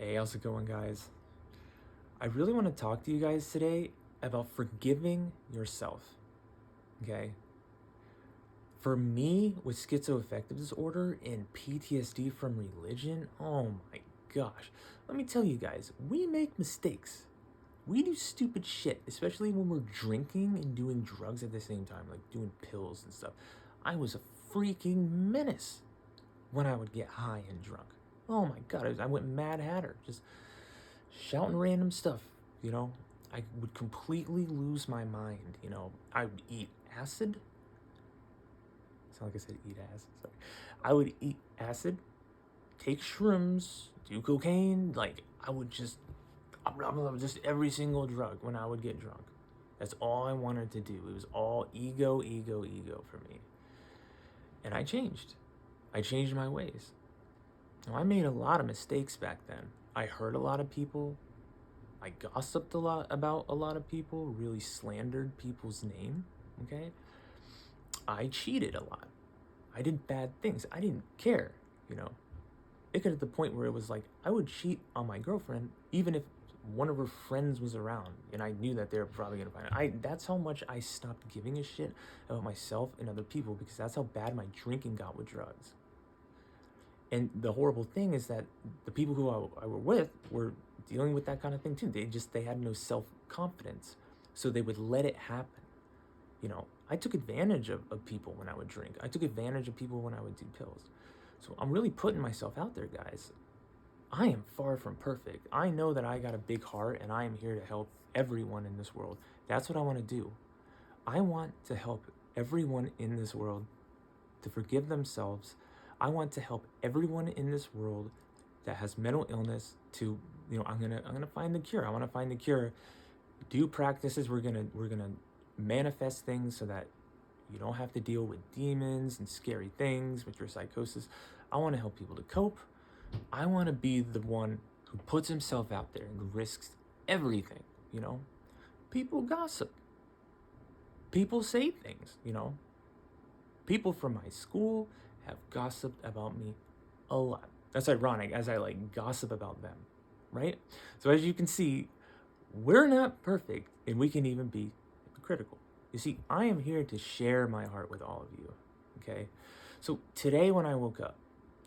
Hey, how's it going, guys? I really want to talk to you guys today about forgiving yourself. Okay? For me, with schizoaffective disorder and PTSD from religion, oh my gosh. Let me tell you guys, we make mistakes. We do stupid shit, especially when we're drinking and doing drugs at the same time, like doing pills and stuff. I was a freaking menace when I would get high and drunk. Oh my god, I went Mad Hatter, just shouting random stuff, you know. I would completely lose my mind, you know. I would eat acid. Sound like I said eat ass. Sorry. I would eat acid, take shrooms, do cocaine. Like, I would just every single drug when I would get drunk. That's all I wanted to do. It was all ego, ego, ego for me. And I changed. I changed my ways. Now, I made a lot of mistakes back then. I hurt a lot of people. I gossiped a lot about a lot of people, really slandered people's name, okay? I cheated a lot. I did bad things. I didn't care, you know? It got to the point where it was like, I would cheat on my girlfriend even if one of her friends was around and I knew that they were probably gonna find it. That's how much I stopped giving a shit about myself and other people, because that's how bad my drinking got with drugs. And the horrible thing is that the people who I were with were dealing with that kind of thing too. They had no self-confidence. So they would let it happen. You know, I took advantage of people when I would drink. I took advantage of people when I would do pills. So I'm really putting myself out there, guys. I am far from perfect. I know that I got a big heart and I am here to help everyone in this world. That's what I want to do. I want to help everyone in this world to forgive themselves. I want to help everyone in this world that has mental illness to, you know, I'm gonna find the cure. I want to find the cure. Do practices. We're gonna manifest things so that you don't have to deal with demons and scary things with your psychosis. I want to help people to cope. I want to be the one who puts himself out there and risks everything, you know? People gossip. People say things, you know? People from my school have gossiped about me a lot. That's ironic, as I like gossip about them, right? So as you can see, we're not perfect and we can even be hypocritical. You see, I am here to share my heart with all of you, okay? So today when I woke up,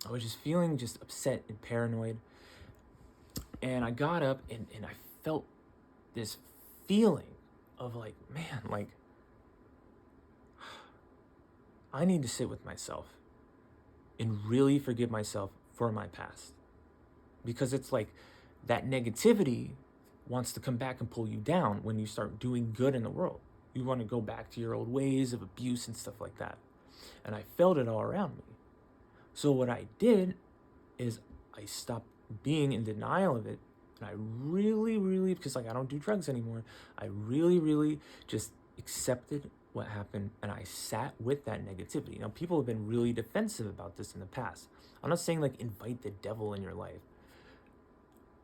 I was just feeling just upset and paranoid. And I got up and I felt this feeling of like, man, like, I need to sit with myself and really forgive myself for my past. Because it's like that negativity wants to come back and pull you down when you start doing good in the world. You want to go back to your old ways of abuse and stuff like that. And I felt it all around me. So what I did is I stopped being in denial of it. And I really, because like I don't do drugs anymore, I really just accepted what happened and I sat with that negativity. Now, people have been really defensive about this in the past. I'm not saying like invite the devil in your life.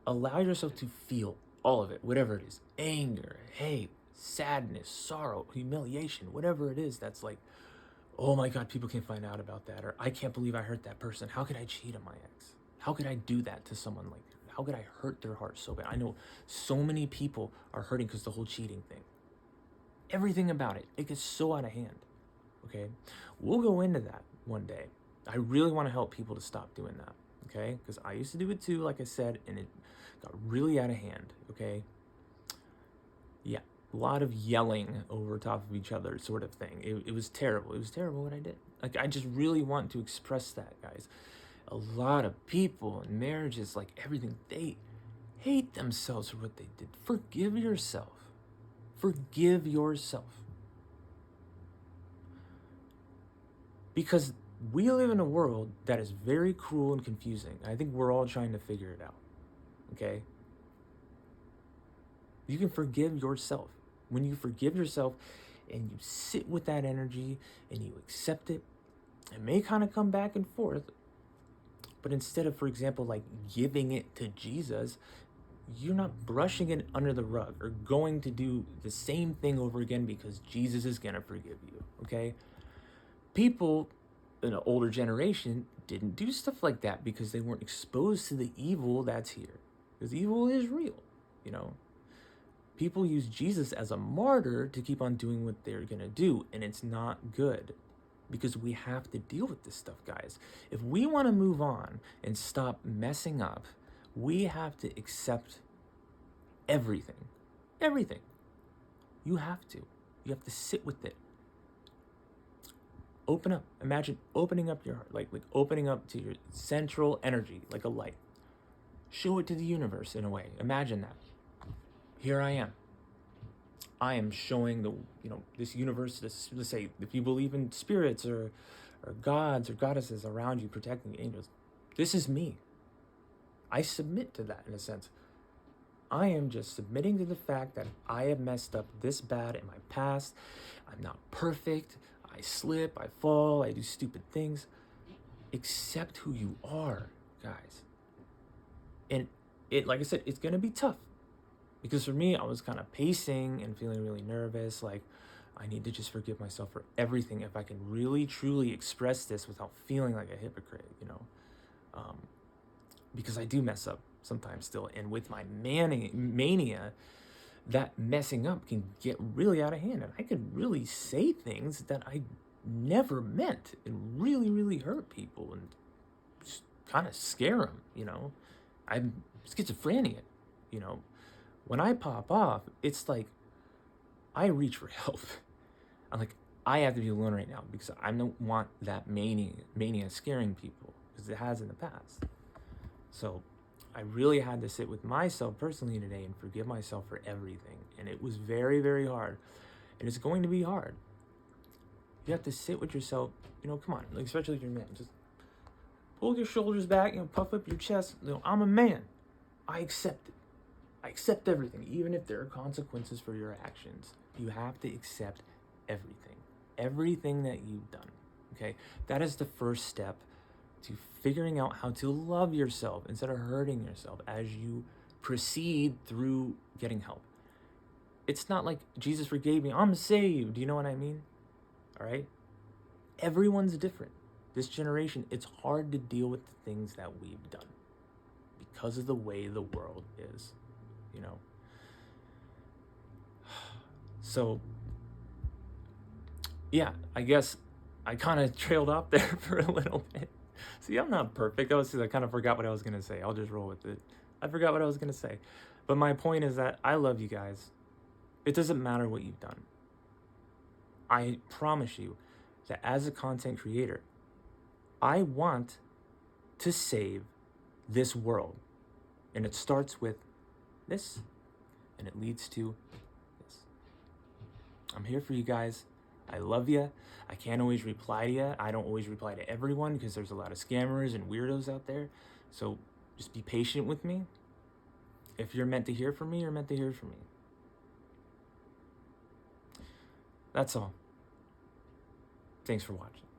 Allow yourself to feel all of it, whatever it is: anger, hate, sadness, sorrow, humiliation, whatever it is that's like, oh my God, people can't find out about that. Or I can't believe I hurt that person. How could I cheat on my ex? How could I do that to someone like that? How could I hurt their heart so bad? I know so many people are hurting because the whole cheating thing. Everything about it, it gets so out of hand. Okay? We'll go into that one day. I really want to help people to stop doing that. Okay? Because I used to do it too, like I said, and it got really out of hand. Okay? Yeah. A lot of yelling over top of each other sort of thing. It was terrible. It was terrible what I did. Like, I just really want to express that, guys. A lot of people in marriages, like everything, they hate themselves for what they did. Forgive yourself. Forgive yourself. Because we live in a world that is very cruel and confusing. I think we're all trying to figure it out. Okay? You can forgive yourself. When you forgive yourself and you sit with that energy and you accept it, it may kind of come back and forth. But instead of, for example, like giving it to Jesus, you're not brushing it under the rug or going to do the same thing over again because Jesus is going to forgive you, okay? People in an older generation didn't do stuff like that because they weren't exposed to the evil that's here. because evil is real, you know. People use Jesus as a martyr to keep on doing what they're gonna do, and it's not good, because we have to deal with this stuff, guys. If we want to move on and stop messing up, we have to accept everything. Everything. You have to. You have to sit with it. Open up. Imagine opening up your heart, like opening up to your central energy, like a light. Show it to the universe in a way. Imagine that. Here I am. I am showing this universe, let's say, if you believe in spirits or gods or goddesses around you protecting angels, this is me. I submit to that in a sense. I am just submitting to the fact that I have messed up this bad in my past. I'm not perfect. I slip, I fall, I do stupid things. Accept who you are, guys. And like I said, it's gonna be tough. Because for me, I was kind of pacing and feeling really nervous. Like, I need to just forgive myself for everything if I can really, truly express this without feeling like a hypocrite, because I do mess up sometimes still. And with my mania, that messing up can get really out of hand. And I could really say things that I never meant and really, really hurt people and just kind of scare them, I'm schizophrenic, When I pop off, it's like I reach for help. I'm like, I have to be alone right now because I don't want that mania scaring people, because it has in the past. So I really had to sit with myself personally today and forgive myself for everything. And it was very, very hard. And it's going to be hard. You have to sit with yourself, come on, like, especially if you're a man. Just pull your shoulders back, puff up your chest. I'm a man. I accept it. I accept everything, even if there are consequences for your actions. You have to accept everything. Everything that you've done, okay? That is the first step to figuring out how to love yourself instead of hurting yourself as you proceed through getting help. It's not like Jesus forgave me, I'm saved, you know what I mean? All right? Everyone's different. This generation, it's hard to deal with the things that we've done because of the way the world is. So, yeah, I guess I kind of trailed off there for a little bit. See, I'm not perfect. I kind of forgot what I was going to say. I'll just roll with it. I forgot what I was going to say. But my point is that I love you guys. It doesn't matter what you've done. I promise you that as a content creator, I want to save this world. And it starts with this, and it leads to this. I'm here for you guys. I love you. I can't always reply to you. I don't always reply to everyone because there's a lot of scammers and weirdos out there. So just be patient with me. If you're meant to hear from me, you're meant to hear from me. That's all. Thanks for watching.